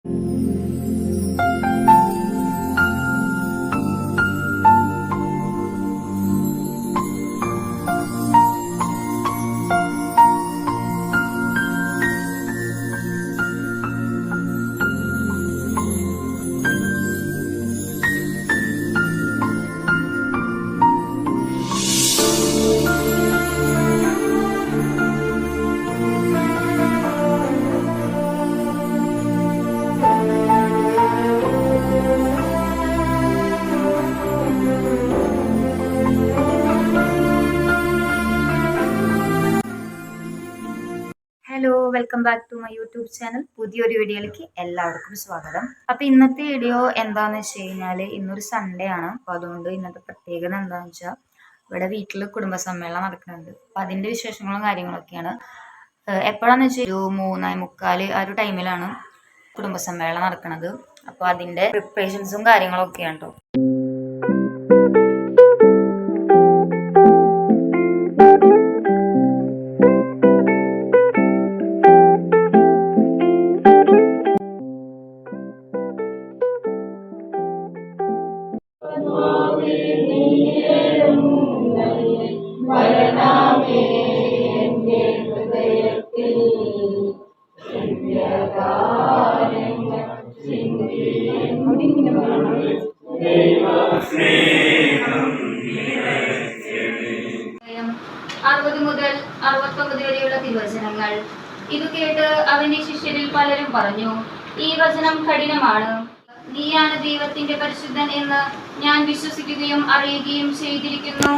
Hello, welcome back to my YouTube channel. പുതിയൊരു വീഡിയോയിലേക്ക് എല്ലാവർക്കും സ്വാഗതം. അപ്പോൾ ഇന്നത്തെ വീഡിയോ എന്താണെന്ന് വെച്ച് കഴിഞ്ഞാൽ ഇന്നൊരു സൺഡേ ആണ്. അപ്പോൾ അതുകൊണ്ട് ഇന്നത്തെ പ്രത്യേകത എന്താണെന്ന് വെച്ചാൽ ഇവിടെ വീട്ടിൽ കുടുംബസമ്മേളനം നടക്കുന്നുണ്ട്. അപ്പോൾ അതിൻ്റെ വിശേഷങ്ങളും കാര്യങ്ങളൊക്കെയാണ്. എപ്പോഴാണെന്ന് വെച്ചാൽ ഒരു 3:45 ആ ഒരു ടൈമിലാണ് കുടുംബസമ്മേളനം നടക്കുന്നത്. അപ്പോൾ അതിൻ്റെ പ്രിപ്പറേഷൻസും കാര്യങ്ങളൊക്കെയാണ് കേട്ടോ. മുതൽ 69 വരെയുള്ള തിരുവചനങ്ങൾ. ഇത് കേട്ട് അവന്റെ ശിഷ്യരിൽ പലരും പറഞ്ഞു, ഈ വചനം കഠിനമാണ്. നീയാണ് ദൈവത്തിന്റെ പരിശുദ്ധൻ എന്ന് ഞാൻ വിശ്വസിക്കുകയും അറിയുകയും ചെയ്തിരിക്കുന്നു.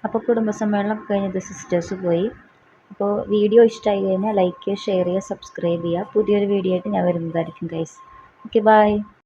അപ്പോൾ കുടുംബസമ്മേളനം കഴിഞ്ഞത് സിസ്റ്റേഴ്സ് പോയി. അപ്പോൾ വീഡിയോ ഇഷ്ടമായി കഴിഞ്ഞാൽ ലൈക്ക് ചെയ്യുക, ഷെയർ ചെയ്യുക, സബ്സ്ക്രൈബ് ചെയ്യുക. പുതിയൊരു വീഡിയോ ആയിട്ട് ഞാൻ വരുന്നതായിരിക്കും ഗൈസ്. Okay, by.